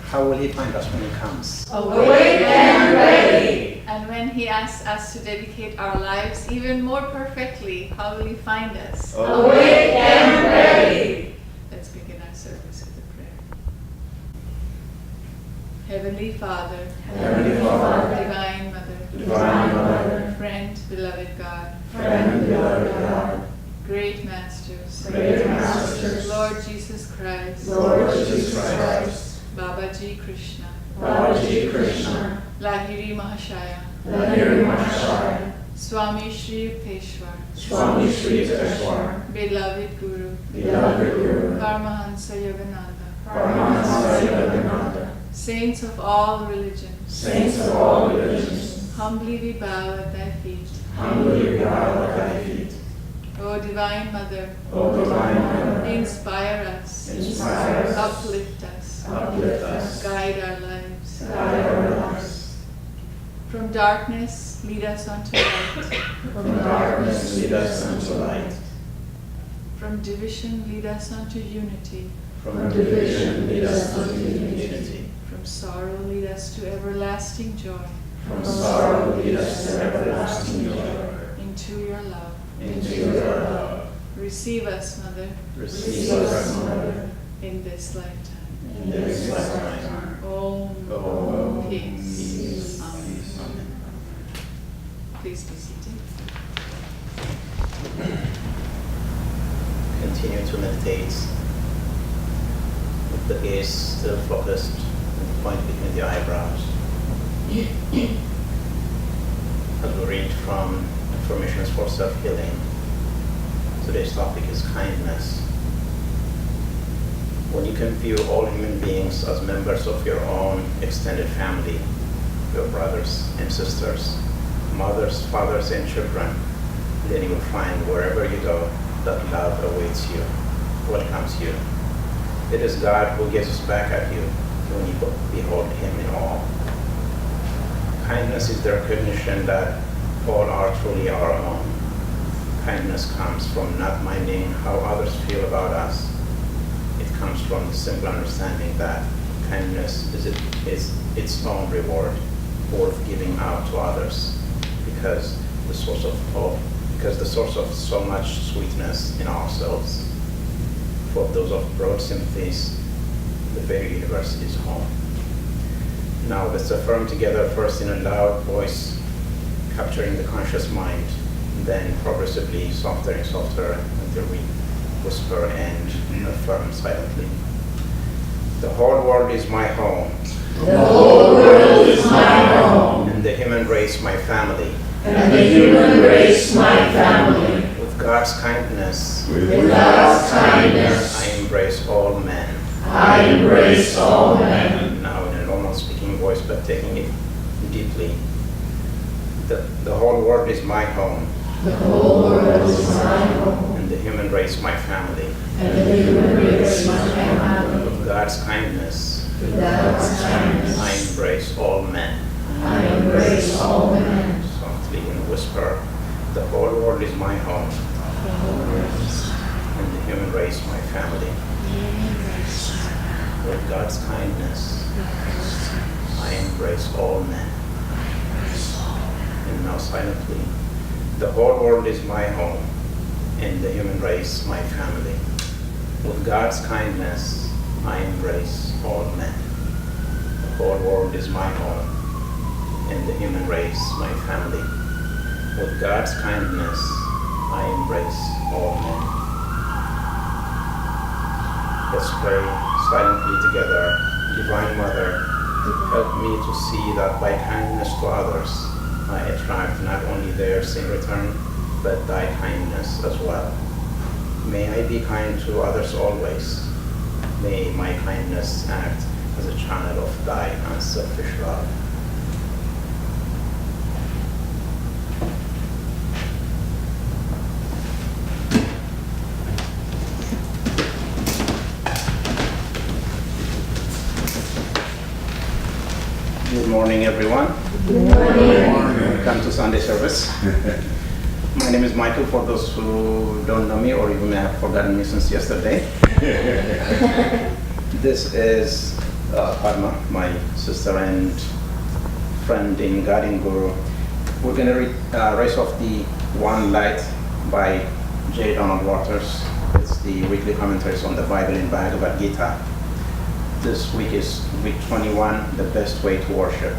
How will he find us when he comes? Awake and ready. And when he asks us to dedicate our lives even more perfectly, how will he find us? Awake and ready. Let's begin our service with a prayer. Heavenly Father, Heavenly Father, Divine Mother, Divine Mother, Friend, beloved God, Friend, beloved God, Great Masters, Great Masters, Lord Jesus Christ, Lord Jesus Christ, Babaji Krishna, Babaji Krishna, Lahiri Mahashaya, Lahiri Mahashaya, Swami Shri Yukteswar, Swami Shri Yukteswar, beloved Guru, beloved Guru, Paramahansa Yogananda, Paramahansa Yogananda, Saints of all religions, Saints of all religions, humbly we bow at thy feet. humbly we bow at thy feet. O Divine Mother, O Divine Mother, inspire us, inspire us, uplift us, uplift us, guide our lives. guide our lives. From darkness, lead us unto light. From darkness lead us unto light. From division, lead us unto unity. From division lead us unto unity. From sorrow, lead us to everlasting joy. From sorrow lead us to everlasting joy. Into your love. Into your love. Receive us, Mother, Receive us, Mother, in this lifetime. in this lifetime. Om. Om. Peace. Amen. Please be seated. Continue to meditate with the gaze still focused at the point between the eyebrows. As we read from Informations for Self-Healing, today's topic is kindness. When you can view all human beings as members of your own extended family, your brothers and sisters, mothers, fathers, and children, then you will find wherever you go that love awaits you, welcomes you. It is God who gazes back at you when you behold Him in awe. Kindness is the recognition that all are truly our own. Kindness comes from not minding how others feel about us. It comes from the simple understanding that kindness is its own reward, worth giving out to others, because the source of so much sweetness in ourselves. For those of broad sympathies, the very universe is home. Now let's affirm together, first in a loud voice, capturing the conscious mind, then progressively softer and softer until we whisper and affirm silently. The whole world is my home. The whole world is my home. And the human race my family. And the human race my family. With God's kindness, With God's kindness, I embrace all men. I embrace all men. Now in a normal speaking voice, but taking it deeply. The whole world is my home. The whole world is my home. And the human race my family. And the human race my family. With God's kindness, With God's kindness, I embrace all men. I embrace all men. Softly and whisper, the whole world is my home. And the human race my family. With God's kindness, I embrace all men. And now silently, the whole world is my home, and the human race my family. With God's kindness, I embrace all men. The whole world is my home, and the human race my family. With God's kindness, I embrace all men. Let's pray silently together. Divine Mother, help me to see that by kindness to others, I attract not only theirs in return, but thy kindness as well. May I be kind to others always. May my kindness act as a channel of thy unselfish love. Good morning, everyone. Good morning. Welcome to Sunday service. My name is Michael, for those who don't know me, or you may have forgotten me since yesterday. This is Padma, my sister and friend in Guiding Guru. We're going to race off the One Light by J. Donald Waters. It's the weekly commentaries on the Bible in Bhagavad Gita. This week is week 21, the best way to worship.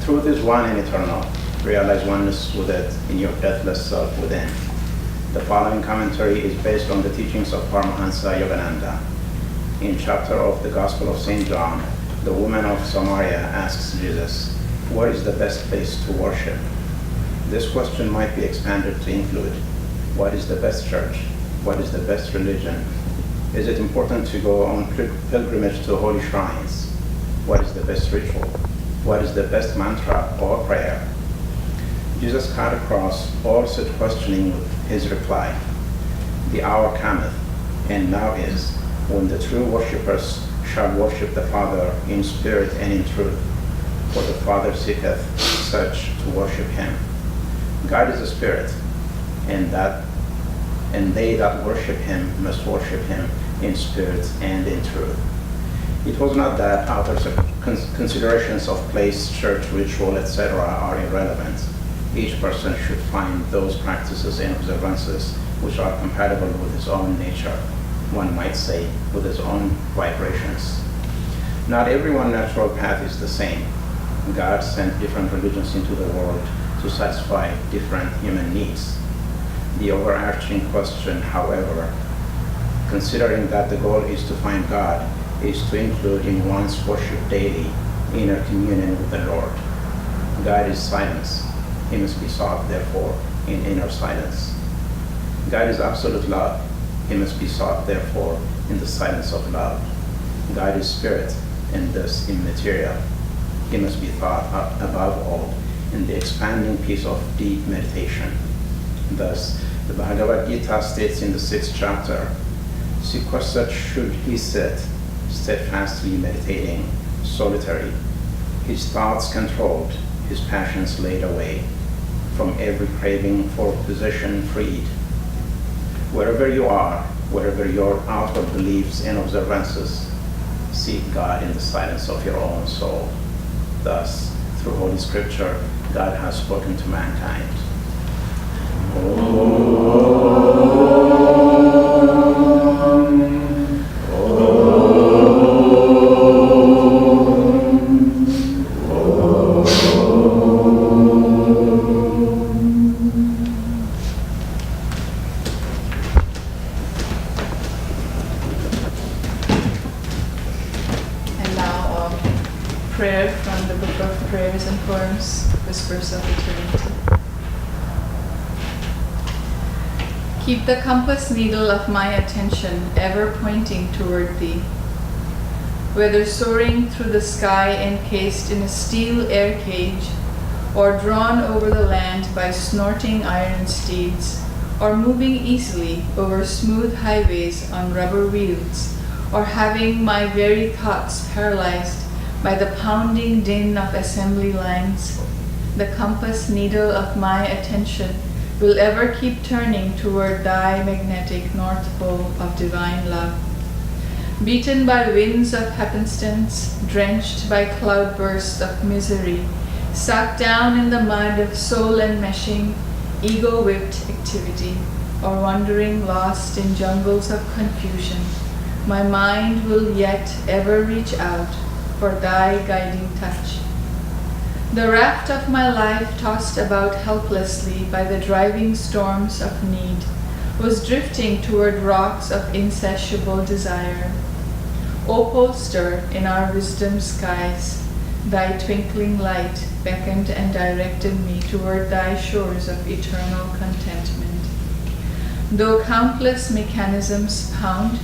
Truth is one and eternal. Realize oneness with it in your deathless self within. The following commentary is based on the teachings of Paramahansa Yogananda. In chapter of the Gospel of St. John, the woman of Samaria asks Jesus, "Where is the best place to worship?" This question might be expanded to include, what is the best church? What is the best religion? Is it important to go on pilgrimage to holy shrines? What is the best ritual? What is the best mantra or prayer? Jesus cut across all such questioning with his reply, "The hour cometh, and now is, when the true worshippers shall worship the Father in spirit and in truth, for the Father seeketh such to worship him." God is a spirit, and they that worship him must worship him in spirit and in truth. It was not that outer considerations of place, church, ritual, etc. are irrelevant. Each person should find those practices and observances which are compatible with his own nature, one might say, with his own vibrations. Not everyone's natural path is the same. God sent different religions into the world to satisfy different human needs. The overarching question, however, considering that the goal is to find God, is to include in one's worship daily inner communion with the Lord. God is silence. He must be sought, therefore, in inner silence. God is absolute love. He must be sought, therefore, in the silence of love. God is spirit, and thus immaterial. He must be thought above all in the expanding peace of deep meditation. Thus, the Bhagavad Gita states in the 6th chapter, "Such should he sit, steadfastly meditating, solitary, his thoughts controlled, his passions laid away, from every craving for position freed." Wherever you are, wherever your outward beliefs and observances, seek God in the silence of your own soul. Thus, through Holy Scripture, God has spoken to mankind. And now a prayer from the Book of Prayers and Poems, Whispers of Eternity. Keep the compass needle of my attention ever pointing toward thee. Whether soaring through the sky encased in a steel air cage, or drawn over the land by snorting iron steeds, or moving easily over smooth highways on rubber wheels, or having my very thoughts paralyzed by the pounding din of assembly lines, the compass needle of my attention will ever keep turning toward thy magnetic north pole of divine love. Beaten by winds of happenstance, drenched by cloudbursts of misery, sucked down in the mud of soul enmeshing, ego-whipped activity, or wandering lost in jungles of confusion, my mind will yet ever reach out for thy guiding touch. The raft of my life, tossed about helplessly by the driving storms of need, was drifting toward rocks of insatiable desire. O poster in our wisdom skies, thy twinkling light beckoned and directed me toward thy shores of eternal contentment. Though countless mechanisms pound,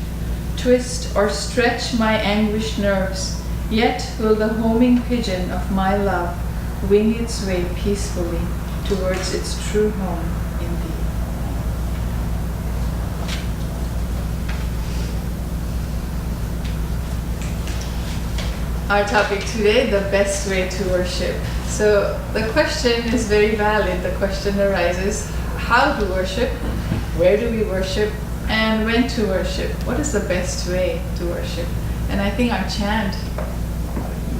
twist, or stretch my anguished nerves, yet will the homing pigeon of my love wing its way peacefully towards its true home in thee. Our topic today, the best way to worship. So the question is very valid. The question arises, how to worship, where do we worship, and when to worship? What is the best way to worship? And I think our chant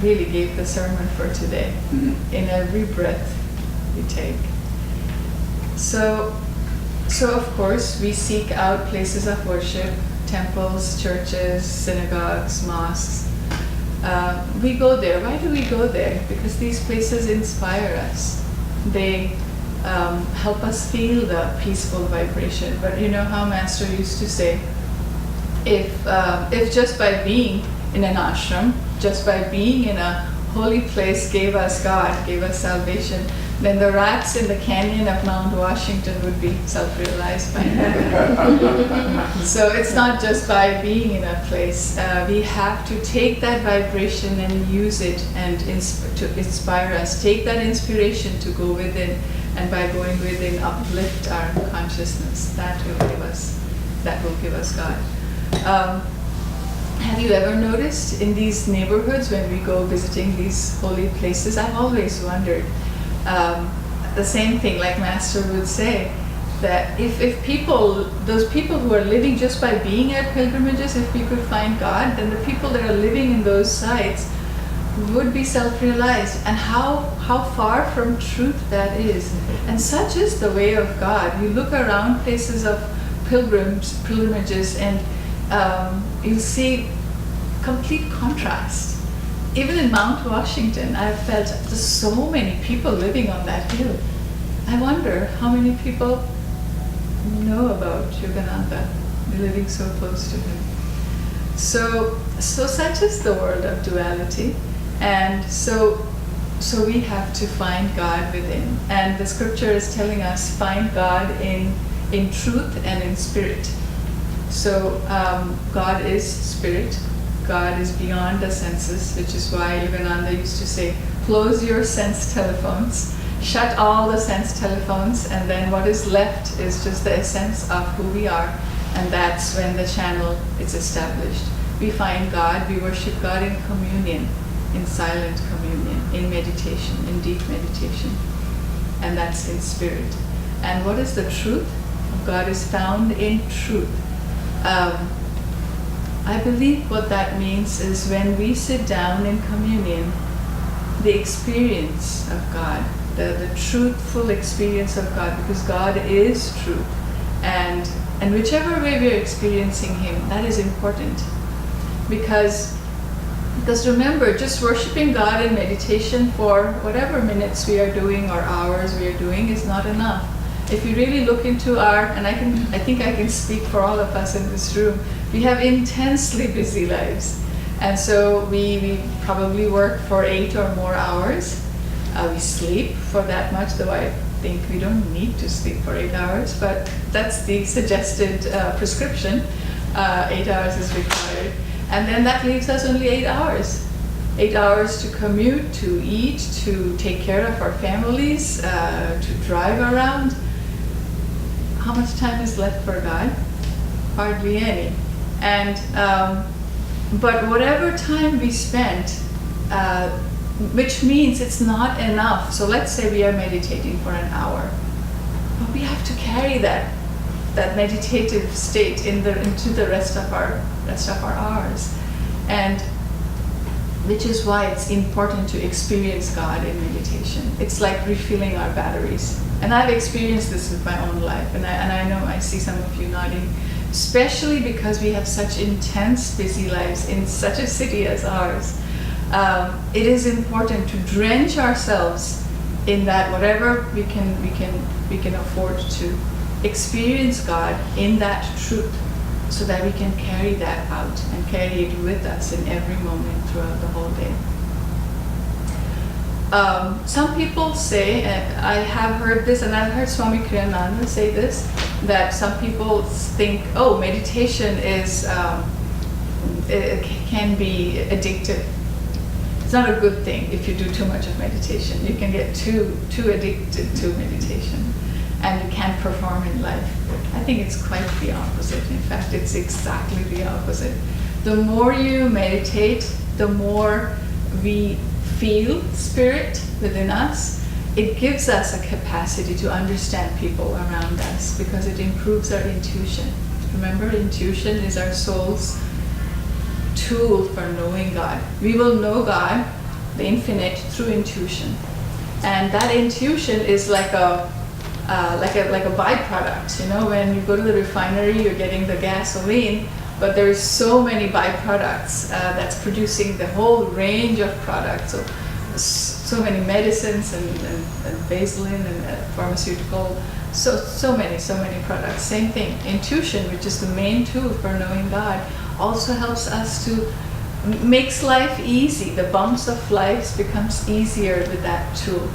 really gave the sermon for today. In every breath we take. So of course we seek out places of worship, temples, churches, synagogues, mosques. We go there. Why do we go there? Because these places inspire us. They help us feel the peaceful vibration. But you know how Master used to say, if just by being in an ashram, just by being in a holy place gave us God, gave us salvation, then the rats in the canyon of Mount Washington would be self-realized by now. So it's not just by being in a place. We have to take that vibration and use it and to inspire us. Take that inspiration to go within, and by going within, uplift our consciousness. That will give us God. Have you ever noticed in these neighborhoods when we go visiting these holy places? I've always wondered. The same thing, like Master would say, that if those people who are living just by being at pilgrimages, if we could find God, then the people that are living in those sites would be self-realized. And how far from truth that is. And such is the way of God. You look around places of pilgrimages and you see complete contrast. Even in Mount Washington, I've felt there's so many people living on that hill. I wonder how many people know about Yogananda, living so close to him. So such is the world of duality, and so we have to find God within. And the scripture is telling us, find God in truth and in spirit. So God is spirit. God is beyond the senses, which is why Yogananda used to say, close your sense telephones, shut all the sense telephones, and then what is left is just the essence of who we are, and that's when the channel is established. We find God, we worship God in communion, in silent communion, in meditation, in deep meditation, and that's in spirit. And what is the truth? God is found in truth. I believe what that means is when we sit down in communion, the experience of God, the truthful experience of God, because God is truth. And whichever way we are experiencing Him, that is important. Because remember, just worshiping God in meditation for whatever minutes we are doing or hours we are doing is not enough. If you really look into and I think I can speak for all of us in this room, we have intensely busy lives. And so we probably work for 8 or more hours. We sleep for that much, though I think we don't need to sleep for 8 hours, but that's the suggested prescription. 8 hours is required. And then that leaves us only 8 hours. 8 hours to commute, to eat, to take care of our families, to drive around. How much time is left for God? Hardly any. And but whatever time we spent, which means it's not enough. So let's say we are meditating for an hour, but we have to carry that meditative state into the rest of our hours, and which is why it's important to experience God in meditation. It's like refilling our batteries. And I've experienced this with my own life, and I know I see some of you nodding, especially because we have such intense, busy lives in such a city as ours. It is important to drench ourselves in that, whatever we can afford to experience God in that truth, so that we can carry that out and carry it with us in every moment throughout the whole day. Some people say, I have heard this, and I've heard Swami Kriyananda say this, that some people think, meditation it can be addictive. It's not a good thing if you do too much of meditation. You can get too addicted to meditation, and you can't perform in life. I think it's quite the opposite. In fact, it's exactly the opposite. The more you meditate, the more we feel spirit within us. It gives us a capacity to understand people around us, because it improves our intuition. Remember, intuition is our soul's tool for knowing God. We will know God, the infinite, through intuition. And that intuition is like a byproduct. You know, when you go to the refinery, you're getting the gasoline, but there's so many byproducts that's producing the whole range of products. So many medicines and vaseline and pharmaceutical, so many products. Same thing. Intuition, which is the main tool for knowing God, also helps us to makes life easy. The bumps of life becomes easier with that tool.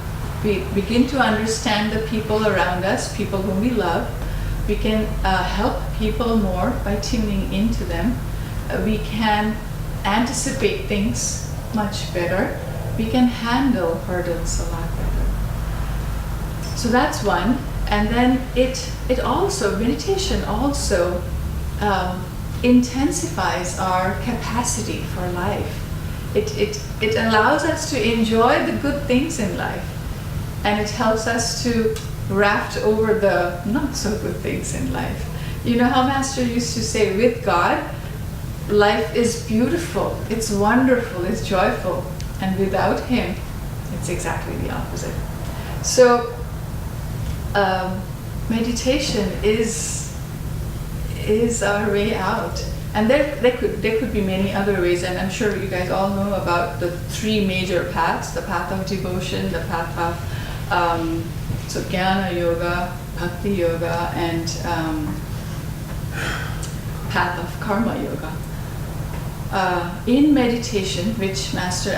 We begin to understand the people around us, people whom we love. We can help people more by tuning into them. We can anticipate things much better. We can handle hurdles a lot better. So that's one. And then it also, meditation also intensifies our capacity for life. It allows us to enjoy the good things in life. And it helps us to raft over the not so good things in life. You know how Master used to say, with God, life is beautiful, it's wonderful, it's joyful. And without Him, it's exactly the opposite. So, meditation is our way out. And there could be many other ways, and I'm sure you guys all know about the three major paths: the path of devotion, the path of so Jnana Yoga, Bhakti Yoga, and path of Karma Yoga. In meditation, which Master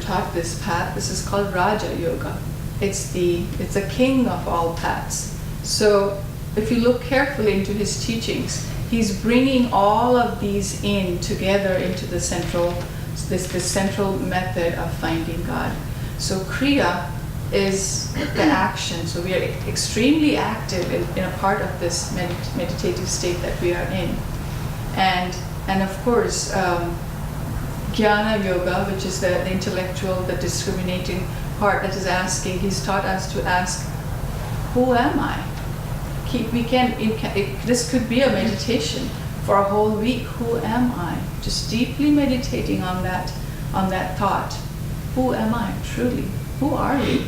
taught this path, this is called Raja Yoga. It's the king of all paths. So if you look carefully into his teachings, he's bringing all of these in together into the central method of finding God. So Kriya is the action. So we are extremely active in a part of this meditative state that we are in. And of course, Jnana Yoga, which is the intellectual, the discriminating part that is asking, he's taught us to ask, who am I? This could be a meditation for a whole week. Who am I? Just deeply meditating on that thought. Who am I truly? Who are we?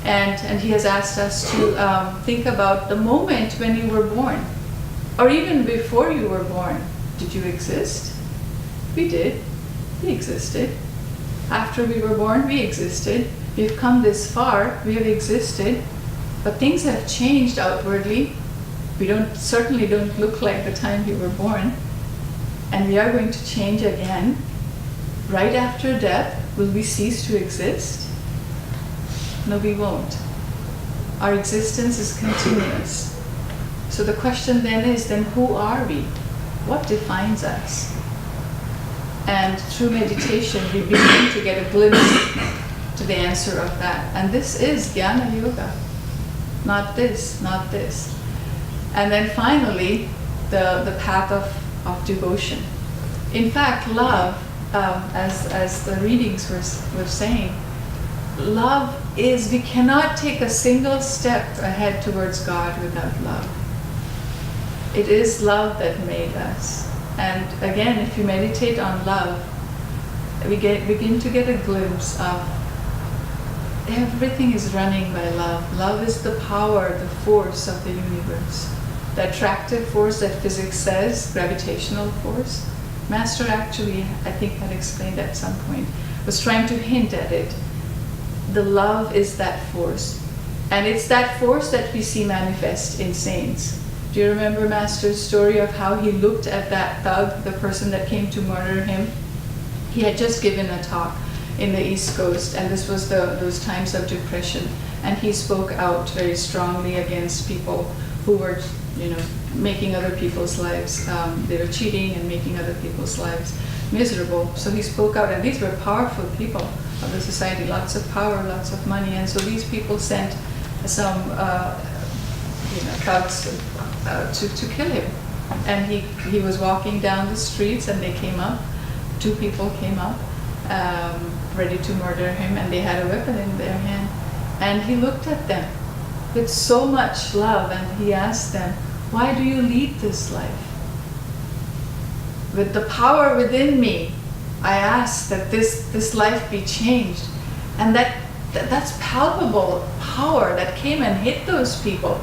And he has asked us to think about the moment when you were born, or even before you were born. Did you exist? We did. We existed. After we were born, we existed. We've come this far. We have existed. But things have changed outwardly. We certainly don't look like the time we were born. And we are going to change again. Right after death, will we cease to exist? No, we won't. Our existence is continuous. So the question then is, who are we? What defines us? And through meditation, we begin to get a glimpse to the answer of that. And this is Jnana Yoga. Not this, not this. And then finally, the path of devotion. In fact, love, as the readings were saying, love is, we cannot take a single step ahead towards God without love. It is love that made us. And again, if you meditate on love, we begin to get a glimpse of everything is running by love. Love is the power, the force of the universe. The attractive force that physics says, gravitational force. Master actually, I think, had explained at some point, was trying to hint at it. The love is that force. And it's that force that we see manifest in saints. Do you remember Master's story of how he looked at that thug, the person that came to murder him? He had just given a talk in the East Coast, and this was those times of depression. And he spoke out very strongly against people who were, making other people's lives. They were cheating and making other people's lives miserable. So he spoke out, and these were powerful people of the society, lots of power, lots of money. And so these people sent some thugs to kill him. And he was walking down the streets, and they came up. 2 people came up, ready to murder him, and they had a weapon in their hand. And he looked at them with so much love, and he asked them, why do you lead this life? with the power within me, I ask that this life be changed. And that's palpable power that came and hit those people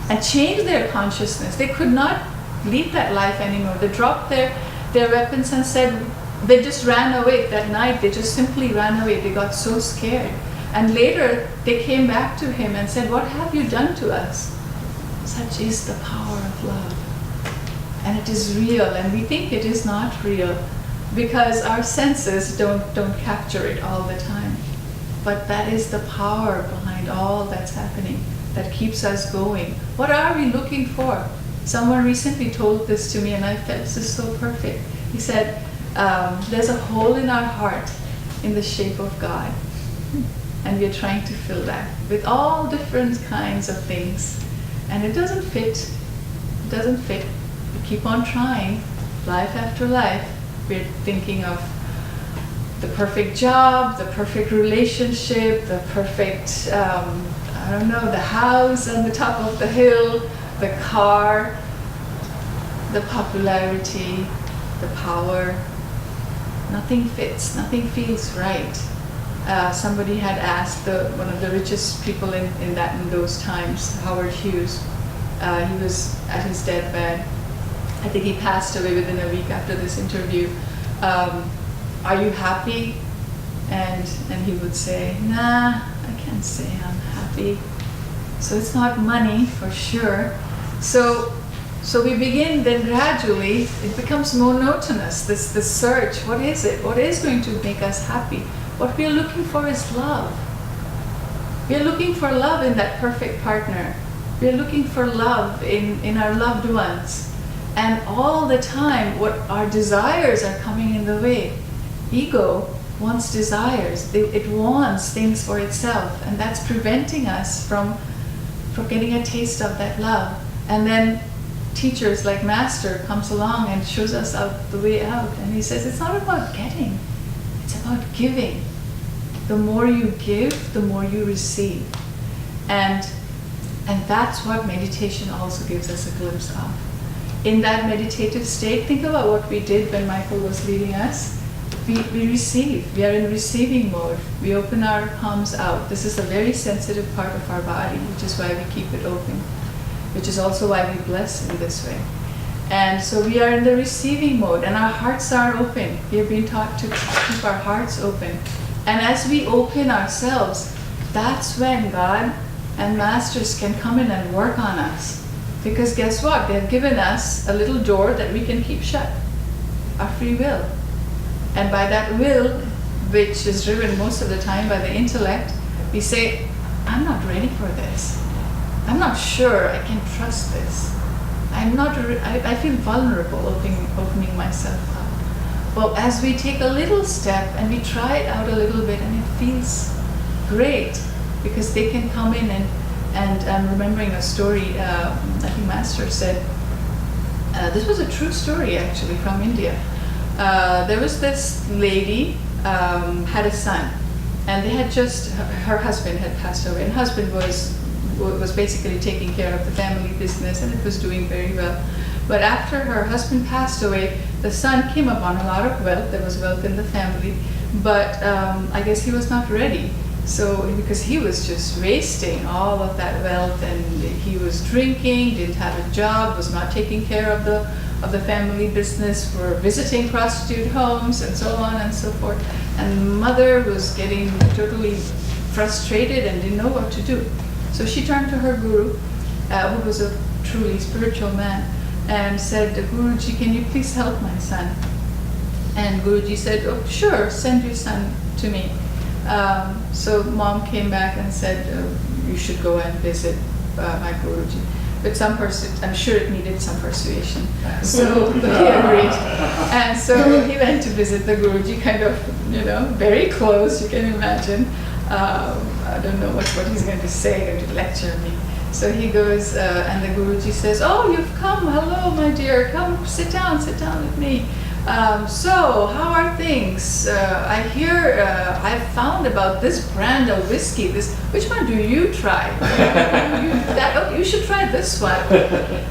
and changed their consciousness. They could not lead that life anymore. They dropped their weapons and said, they just ran away that night. They just simply ran away. They got so scared. And later they came back to him and said, what have you done to us? Such is the power of love. And it is real, and we think it is not real because our senses don't capture it all the time. But that is the power behind all that's happening that keeps us going. What are we looking for? Someone recently told this to me and I felt this is so perfect. He said, there's a hole in our heart in the shape of God. And we're trying to fill that with all different kinds of things. And it doesn't fit. It doesn't fit. We keep on trying, life after life. We're thinking of the perfect job, the perfect relationship, the perfect, the house on the top of the hill, the car, the popularity, the power. Nothing fits, nothing feels right. Somebody had asked one of the richest people in those times, Howard Hughes. He was at his deathbed. I think he passed away within a week after this interview. Are you happy? And he would say, nah, I can't say I'm happy. So it's not money for sure. So we begin then gradually, it becomes monotonous, this search. What is it? What is going to make us happy? What we are looking for is love. We are looking for love in that perfect partner. We are looking for love in our loved ones. And all the time, what our desires are coming in the way. Ego wants desires. It wants things for itself. And that's preventing us from getting a taste of that love. And then teachers like Master comes along and shows us out the way out. And he says, it's not about getting. It's about giving. The more you give, the more you receive. And that's what meditation also gives us a glimpse of. In that meditative state, think about what we did when Michael was leading us. We receive. We are in receiving mode. We open our palms out. This is a very sensitive part of our body, which is why we keep it open, which is also why we bless in this way. And so we are in the receiving mode, and our hearts are open. We have been taught to keep our hearts open. And as we open ourselves, that's when God and Masters can come in and work on us. Because guess what? They have given us a little door that we can keep shut, our free will. And by that will, which is driven most of the time by the intellect, we say, I'm not ready for this. I'm not sure I can trust this. I feel vulnerable opening myself up. Well, as we take a little step and we try it out a little bit and it feels great, because they can come in and I'm remembering a story, I think Master said, this was a true story actually from India. There was this lady, had a son, and they had her husband had passed away, and husband was basically taking care of the family business, and it was doing very well. But after her husband passed away, the son came upon a lot of wealth. There was wealth in the family, but I guess he was not ready. So, because he was just wasting all of that wealth, and he was drinking, didn't have a job, was not taking care of the family business, were visiting prostitute homes, and so on and so forth. And mother was getting totally frustrated and didn't know what to do. So she turned to her guru, who was a truly spiritual man, and said, Guruji, can you please help my son? And Guruji said, oh, sure, send your son to me. So mom came back and said, you should go and visit my Guruji. But I'm sure it needed some persuasion. So he agreed. And so he went to visit the Guruji, kind of, very close, you can imagine. I don't know what he's going to say, going to lecture me. So he goes, and the Guruji says, oh, you've come, hello, my dear, come sit down with me. So, how are things? I hear I've found about this brand of whiskey. Which one do you try? You should try this one.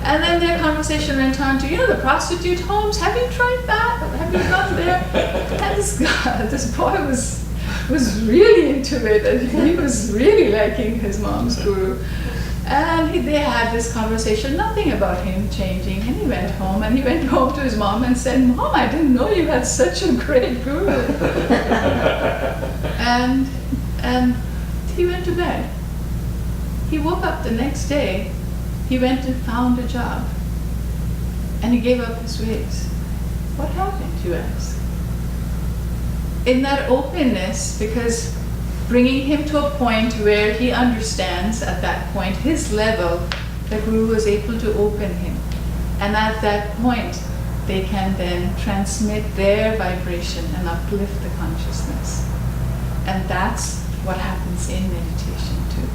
And then their conversation went on to, the prostitute homes. Have you tried that? Have you gone there? And this boy was really into it, and he was really liking his mom's guru. And they had this conversation, nothing about him changing. And he went home to his mom and said, "Mom, I didn't know you had such a great guru." and he went to bed. He woke up the next day. He went and found a job. And he gave up his ways. What happened, you ask? In that openness, because bringing him to a point where he understands at that point his level, the guru was able to open him. And at that point, they can then transmit their vibration and uplift the consciousness. And that's what happens in meditation too.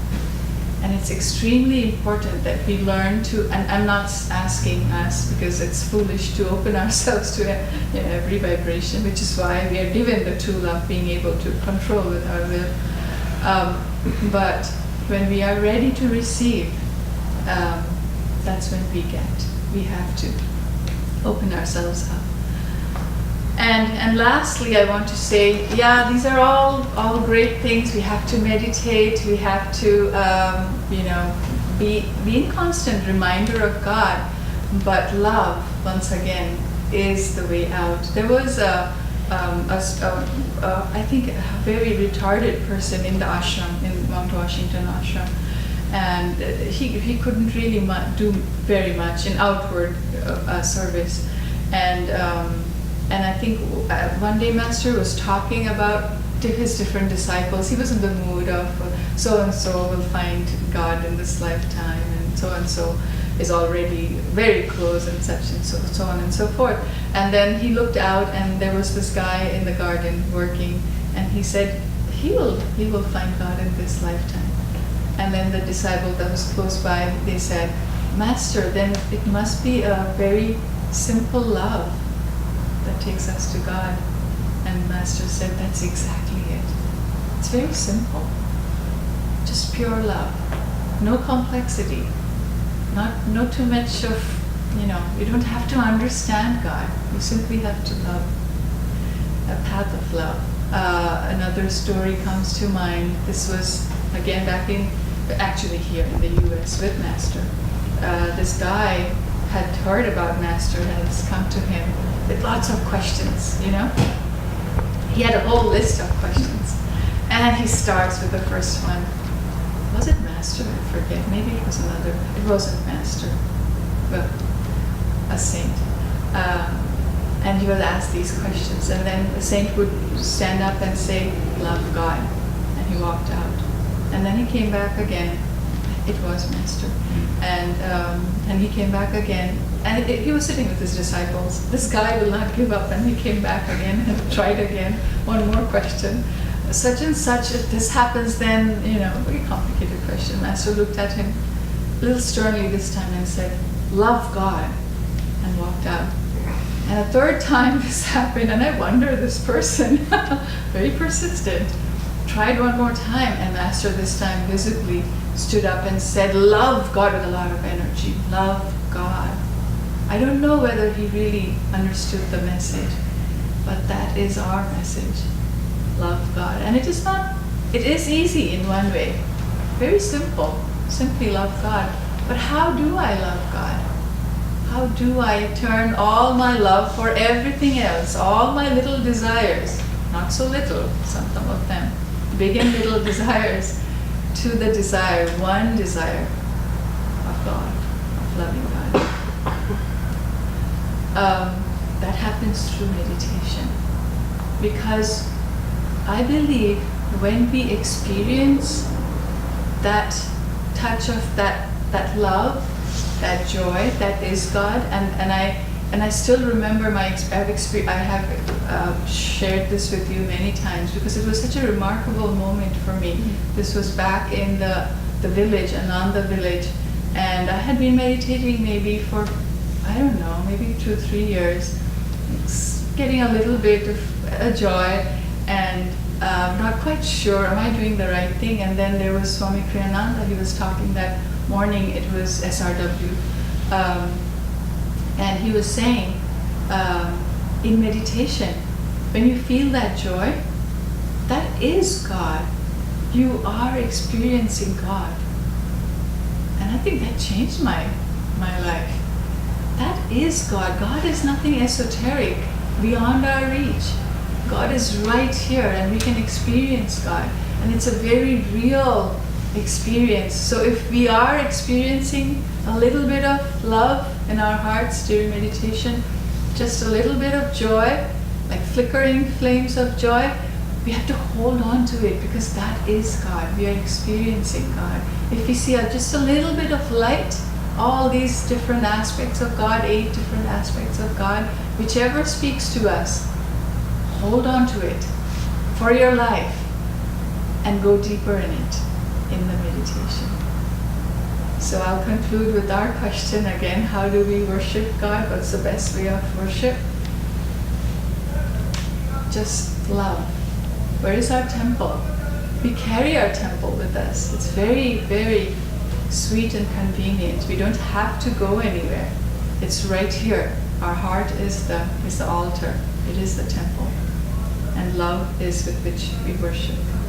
And it's extremely important that we learn to, and I'm not asking us because it's foolish to open ourselves to every vibration, which is why we are given the tool of being able to control with our will. But when we are ready to receive, that's when we have to open ourselves up. And lastly, I want to say, these are all great things. We have to meditate. We have to, be in constant reminder of God. But love, once again, is the way out. There was I think a very retarded person in the ashram, in Mount Washington ashram, and he couldn't really do very much in outward service, and I think one day Master was talking about his different disciples. He was in the mood of so and so will find God in this lifetime, and so is already very close, and such and so on and so forth. And then he looked out, and there was this guy in the garden working, and he said, he will find God in this lifetime. And then the disciple that was close by, they said, "Master, then it must be a very simple love that takes us to God." And Master said, "That's exactly it. It's very simple. Just pure love. No complexity. Not too much of, you don't have to understand God. You simply have to love. A path of love." Another story comes to mind. This was, again, actually here in the US with Master. This guy had heard about Master and has come to him with lots of questions, He had a whole list of questions. And he starts with the first one. Was it Master? I forget. Maybe it was another. It wasn't Master. Well, a saint. And he was asked these questions. And then the saint would stand up and say, "Love God." And he walked out. And then he came back again. It was Master. And he came back again. And he was sitting with his disciples. This guy will not give up. And he came back again and tried again. One more question. Such and such, if this happens, then, very complicated question. Master looked at him a little sternly this time and said, "Love God," and walked out. And a third time this happened, and I wonder, this person, very persistent, tried one more time, and Master this time visibly stood up and said, "Love God," with a lot of energy. "Love God." I don't know whether he really understood the message, but that is our message. Love God. And it is easy in one way. Very simple. Simply love God. But how do I love God? How do I turn all my love for everything else, all my little desires, not so little, some of them, big and little desires, to the one desire of God, of loving God? That happens through meditation. Because I believe when we experience that touch of that love, that joy, that is God, and I still remember I have shared this with you many times because it was such a remarkable moment for me. This was back in the village, Ananda village, and I had been meditating maybe for, I don't know, maybe 2 or 3 years. getting a little bit of a joy and not quite sure, am I doing the right thing? And then there was Swami Ananda, he was talking that morning, it was SRW, and he was saying, in meditation, when you feel that joy, that is God. You are experiencing God. And I think that changed my life. That is God. God is nothing esoteric, beyond our reach. God is right here and we can experience God. And it's a very real experience. So if we are experiencing a little bit of love in our hearts during meditation, just a little bit of joy, like flickering flames of joy, we have to hold on to it because that is God. We are experiencing God. If we see just a little bit of light, all these different aspects of God, 8 different aspects of God, whichever speaks to us, hold on to it for your life and go deeper in it in the meditation. So I'll conclude with our question again. How do we worship God? What's the best way of worship? Just love. Where is our temple? We carry our temple with us. It's very, very sweet and convenient. We don't have to go anywhere. It's right here. Our heart is the altar. It is the temple. And love is with which we worship God.